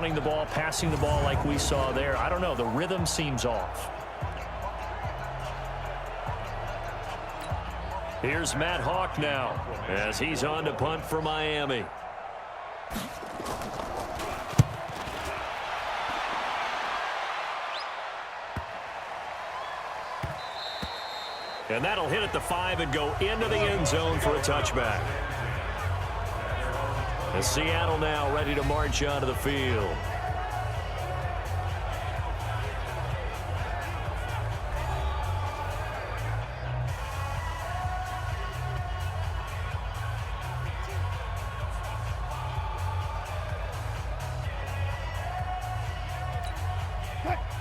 running the ball, passing the ball like we saw there. I don't know. The rhythm seems off. Here's Matt Hawk now as he's on to punt for Miami. And that'll hit at the 5 and go into the end zone for a touchback. And Seattle now ready to march onto the field.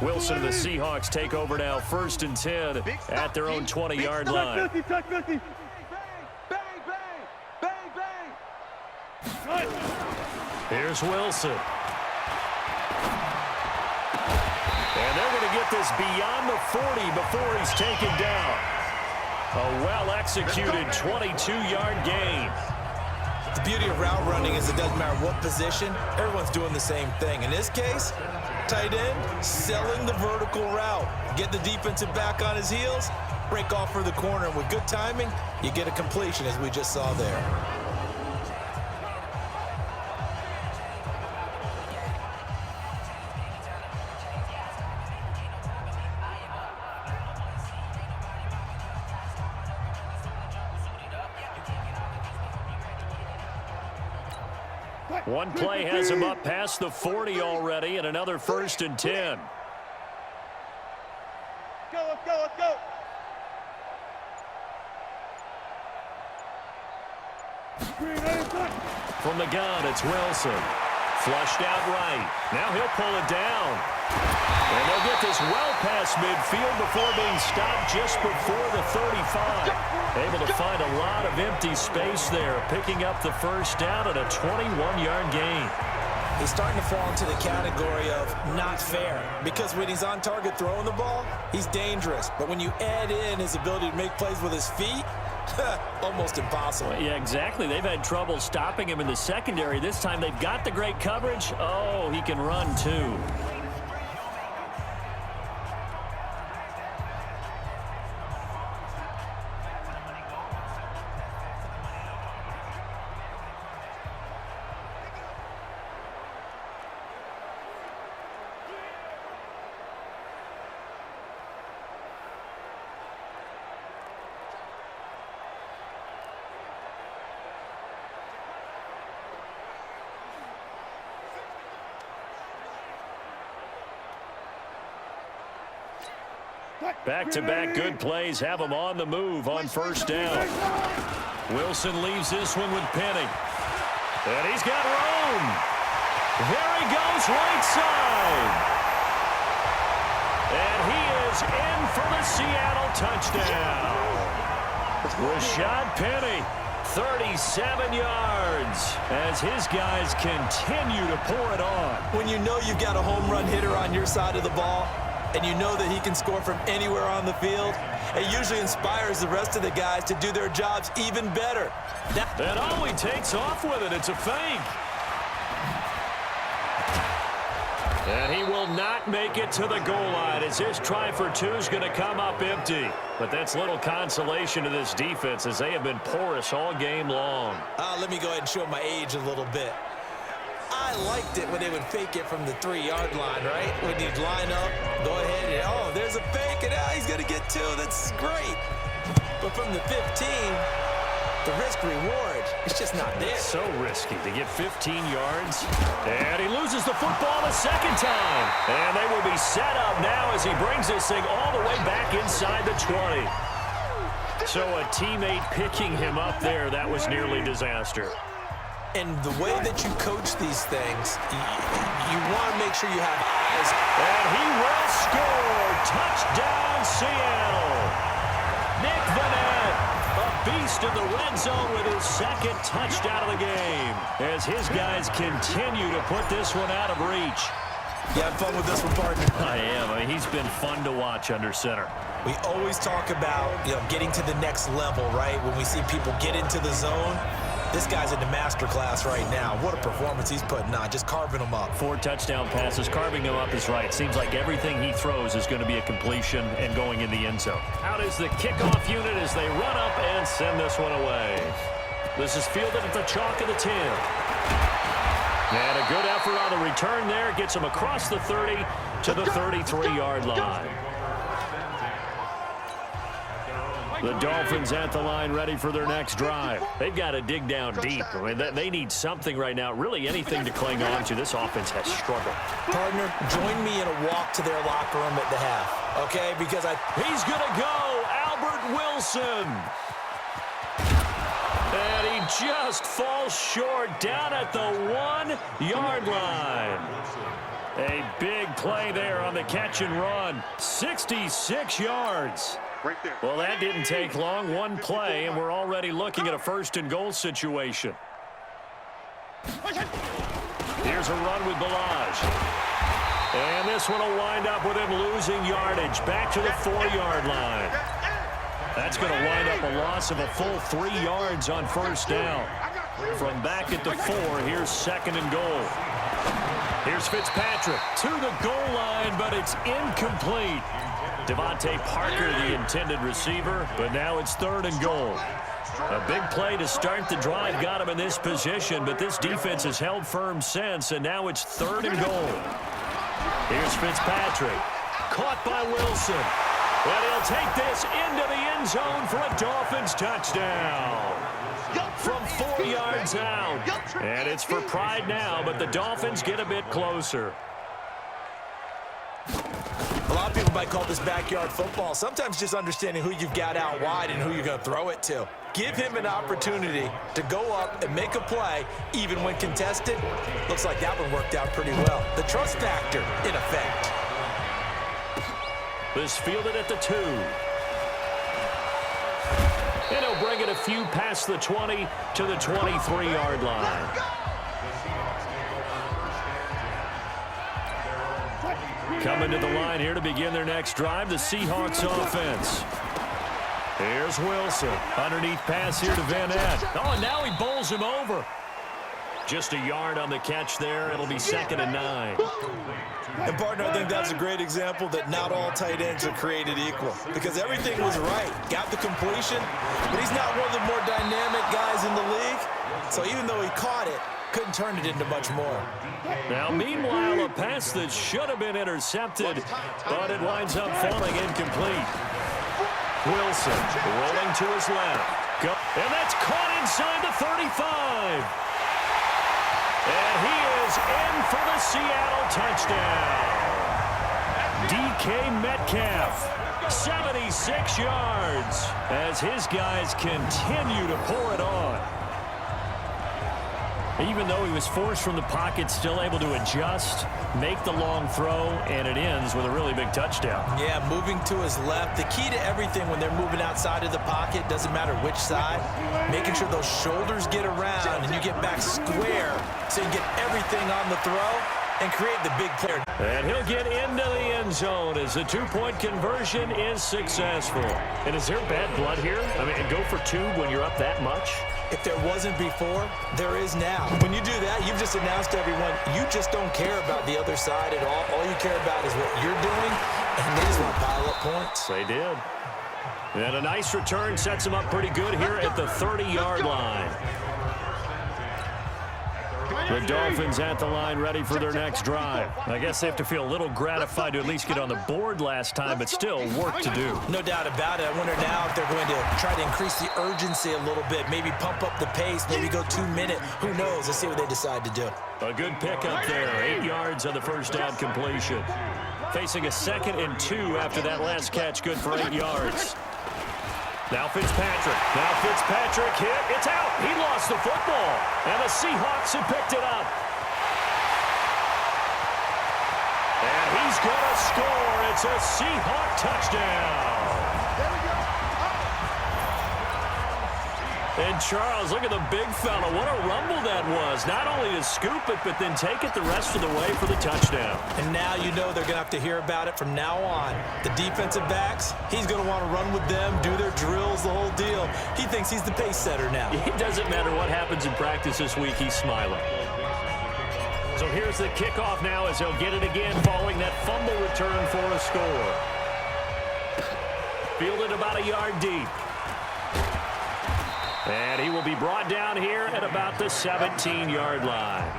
Wilson and the Seahawks take over now, 1st and 10 at their own 20-yard line. Here's Wilson. And they're going to get this beyond the 40 before he's taken down. A well-executed 22-yard gain. The beauty of route running is it doesn't matter what position, everyone's doing the same thing. In this case, tight end, selling the vertical route. Get the defensive back on his heels, break off for the corner, and with good timing, you get a completion as we just saw there. One play has him up past the 40 already, and another 1st and 10. Let's go. From the gun, it's Wilson. Flushed out right. Now he'll pull it down. And they'll get this well past midfield before being stopped just before the 35. Able to find a lot of empty space there, picking up the 1st down and a 21-yard gain. He's starting to fall into the category of not fair, because when he's on target throwing the ball, he's dangerous. But when you add in his ability to make plays with his feet, almost impossible. Yeah, exactly. They've had trouble stopping him in the secondary. This time they've got the great coverage. Oh, he can run too. Back-to-back good plays have him on the move on 1st down. Wilson leaves this one with Penny. And he's got room. There he goes right side. And he is in for the Seattle touchdown. Rashad Penny, 37 yards as his guys continue to pour it on. When you know you've got a home run hitter on your side of the ball, and you know that he can score from anywhere on the field, it usually inspires the rest of the guys to do their jobs even better. And oh, he takes off with it. It's a fake. And he will not make it to the goal line as his try for 2 is going to come up empty. But that's little consolation to this defense as they have been porous all game long. Let me go ahead and show my age a little bit. I liked it when they would fake it from the 3-yard line, right? When you'd line up, go ahead, and oh, there's a fake, and he's going to get 2. That's great. But from the 15, the risk-reward, it's just not there. It's so risky to get 15 yards. And he loses the football a second time. And they will be set up now as he brings this thing all the way back inside the 20. So a teammate picking him up there, that was nearly disaster. And the way that you coach these things, you want to make sure you have eyes. And he will score. Touchdown, Seattle. Nick Vanette, a beast in the red zone with his 2nd touchdown of the game as his guys continue to put this one out of reach. You have fun with this one, partner? I am. I mean, he's been fun to watch under center. We always talk about, getting to the next level, right? When we see people get into the zone. This guy's in the master class right now. What a performance he's putting on, just carving them up. 4 touchdown passes, carving them up is right. Seems like everything he throws is going to be a completion and going in the end zone. Out is the kickoff unit as they run up and send this one away. This is fielded at the chalk of the 10. And a good effort on the return there. Gets him across the 30 to the 33-yard line. The Dolphins at the line ready for their next drive. They've got to dig down deep. I mean, they need something right now, really anything to cling on to. This offense has struggled. Partner, join me in a walk to their locker room at the half, okay? Because he's going to go, Albert Wilson. And he just falls short down at the 1-yard line. A big play there on the catch and run. 66 yards. Right there. Well, that didn't take long. One play, and we're already looking at a 1st and goal situation. Here's a run with Balaj. And this one will wind up with him losing yardage. Back to the 4-yard line. That's going to wind up a loss of a full 3 yards on 1st down. From back at the 4, here's 2nd and goal. Here's Fitzpatrick to the goal line, but it's incomplete. Devontae Parker, the intended receiver, but now it's 3rd and goal. A big play to start the drive got him in this position, but this defense has held firm since, and now it's 3rd and goal. Here's Fitzpatrick, caught by Wilson. And he'll take this into the end zone for a Dolphins touchdown. From 4 yards out. And it's for pride now, but the Dolphins get a bit closer. a lot of people might call this backyard football. Sometimes just understanding who you've got out wide and who you're going to throw it to. Give him an opportunity to go up and make a play, even when contested. Looks like that one worked out pretty well. The trust factor, in effect. This fielded at the 2. And he'll bring it a few past the 20 to the 23-yard line. Coming to the line here to begin their next drive, the Seahawks offense. Here's Wilson. Underneath pass here to Van Ness. Oh, and now he bowls him over. Just a yard on the catch there. It'll be 2nd and 9. And, partner, I think that's a great example that not all tight ends are created equal. Because everything was right. Got the completion, but he's not one of the more dynamic guys in the league. So even though he caught it, couldn't turn it into much more. Now, meanwhile, a pass that should have been intercepted, but it winds up falling incomplete. Wilson rolling to his left. And that's caught inside the 35. And he is in for the Seattle touchdown. DK Metcalf, 76 yards, as his guys continue to pour it on. Even though he was forced from the pocket, still able to adjust, make the long throw, and it ends with a really big touchdown. Yeah, moving to his left. The key to everything when they're moving outside of the pocket, doesn't matter which side, making sure those shoulders get around and you get back square so you get everything on the throw and create the big play. And he'll get into the end zone as the two-point conversion is successful. And is there bad blood here? I mean, go for 2 when you're up that much? If there wasn't before, there is now. When you do that, you've just announced to everyone, you just don't care about the other side at all. All you care about is what you're doing, and they just want to pile up points. They did. And a nice return sets them up pretty good here at the 30-yard line. The Dolphins at the line ready for their next drive. I guess they have to feel a little gratified to at least get on the board last time, but still work to do. No doubt about it. I wonder now if they're going to try to increase the urgency a little bit, maybe pump up the pace, maybe go 2-minute. Who knows? Let's see what they decide to do. A good pickup there. 8 yards on the first down completion. Facing a 2nd and 2 after that last catch, good for 8 yards. Now Fitzpatrick hit. It's out. He lost the football. And the Seahawks have picked it up. And he's going to score. It's a Seahawk touchdown. And Charles, look at the big fella. What a rumble that was. Not only to scoop it, but then take it the rest of the way for the touchdown. And now you know they're going to have to hear about it from now on. The defensive backs, he's going to want to run with them, do their drills, the whole deal. He thinks he's the pace setter now. It doesn't matter what happens in practice this week. He's smiling. So here's the kickoff now as he'll get it again following that fumble return for a score. Fielded about a yard deep. And he will be brought down here at about the 17-yard line.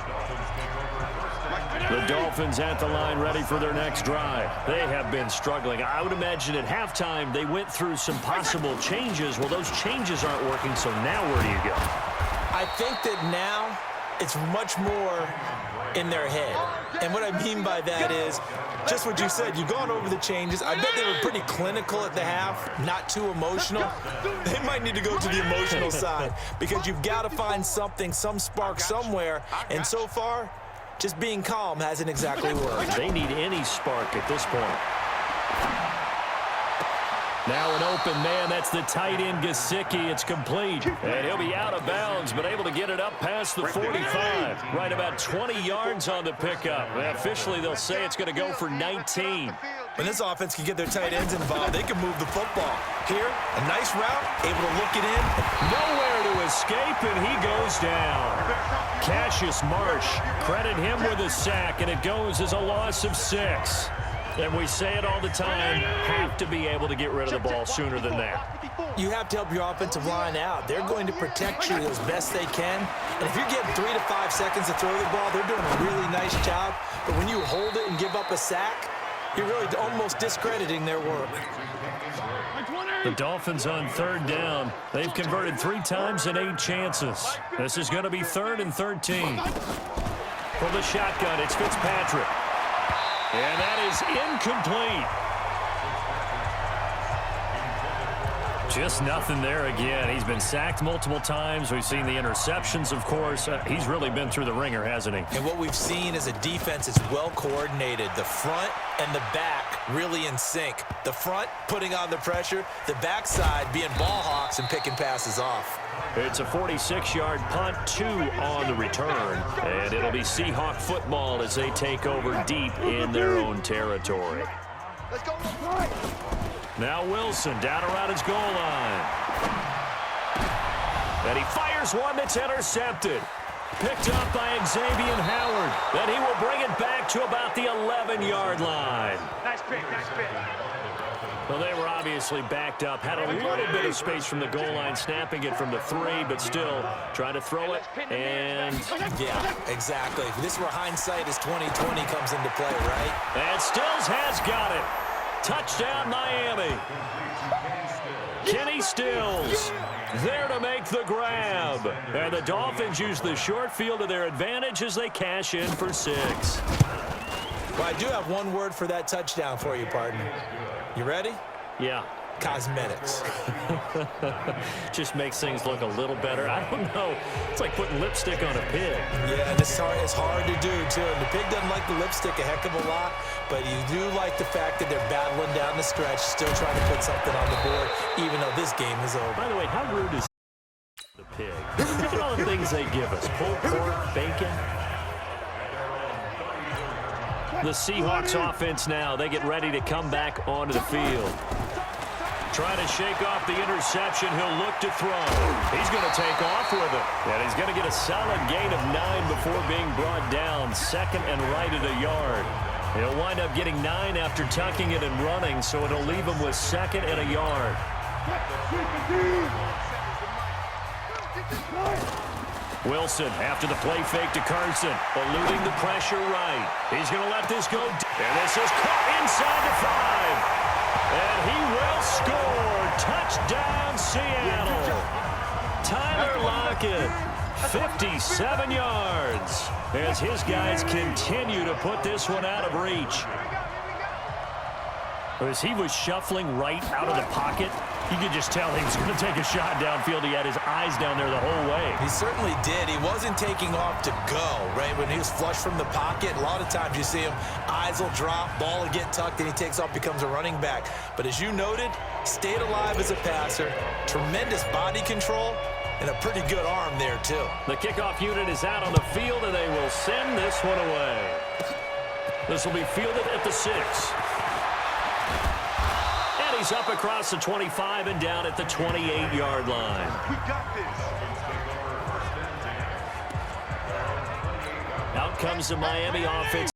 The Dolphins at the line ready for their next drive. They have been struggling. I would imagine at halftime they went through some possible changes. Well, those changes aren't working, so now where do you go? I think that now it's much more in their head. And what I mean by that is just what you said. You've gone over the changes. I bet they were pretty clinical at the half, not too emotional. They might need to go to the emotional side because you've got to find something, some spark somewhere. And so far, just being calm hasn't exactly worked. They need any spark at this point. Now an open man. That's the tight end, Gesicki. It's complete. And he'll be out of bounds, but able to get it up past the 45. Right about 20 yards on the pickup. And officially, they'll say it's going to go for 19. When this offense can get their tight ends involved, they can move the football. Here, a nice route, able to look it in. Nowhere to escape, and he goes down. Cassius Marsh, credit him with a sack, and it goes as a loss of 6. And we say it all the time, have to be able to get rid of the ball sooner than that. You have to help your offensive line out. They're going to protect you as best they can. And if you're getting 3 to 5 seconds to throw the ball, they're doing a really nice job. But when you hold it and give up a sack, you're really almost discrediting their work. The Dolphins on third down. They've converted 3 times in 8 chances. This is going to be 3rd and 13. From the shotgun, it's Fitzpatrick. And that is incomplete. Just nothing there again. He's been sacked multiple times. We've seen the interceptions, of course. He's really been through the ringer, hasn't he? And what we've seen is a defense that's well coordinated. The front and the back really in sync. The front putting on the pressure. The backside being ball hawks and picking passes off. It's a 46-yard punt, 2 on the return. And it'll be Seahawk football as they take over deep in their own territory. Let's go. Right. Now Wilson down around his goal line. And he fires one that's intercepted. Picked up by Xavier Howard. Then he will bring it back to about the 11-yard line. Nice pick, nice pick. Well, they were obviously backed up. Had a little bit of space from the goal line, snapping it from the 3, but still trying to throw it. And yeah, exactly. This is where hindsight is 20/20 comes into play, right? And Stills has got it. Touchdown, Miami. Kenny Stills there to make the grab. And the Dolphins use the short field to their advantage as they cash in for 6. Well, I do have one word for that touchdown for you, partner. You ready? Yeah. Cosmetics. Just makes things look a little better. I don't know. It's like putting lipstick on a pig. Yeah, and it's hard to do, too. And the pig doesn't like the lipstick a heck of a lot, but you do like the fact that they're battling down the stretch, still trying to put something on the board, even though this game is over. By the way, how rude is the pig? Look at all the things they give us. Pulled pork, bacon. The Seahawks offense now. They get ready to come back onto the field. Trying to shake off the interception. He'll look to throw. He's going to take off with it. And he's going to get a solid gain of 9 before being brought down. 2nd and right at a yard. He'll wind up getting 9 after tucking it and running, so it'll leave him with 2nd and a yard. Wilson after the play fake to Carson. Eluding the pressure right. He's going to let this go. And this is caught inside the 5. And he will score. Touchdown, Seattle. Tyler Lockett, 57 yards, as his guys continue to put this one out of reach. As he was shuffling right out of the pocket, you could just tell he was going to take a shot downfield. He had his eyes down there the whole way. He certainly did. He wasn't taking off to go, right? When he was flush from the pocket, a lot of times you see him, eyes will drop, ball will get tucked, and he takes off, becomes a running back. But as you noted, stayed alive as a passer, tremendous body control, and a pretty good arm there, too. The kickoff unit is out on the field, and they will send this one away. This will be fielded at the 6. And he's up across the 25 and down at the 28-yard line. We got this. Out comes the Miami offense.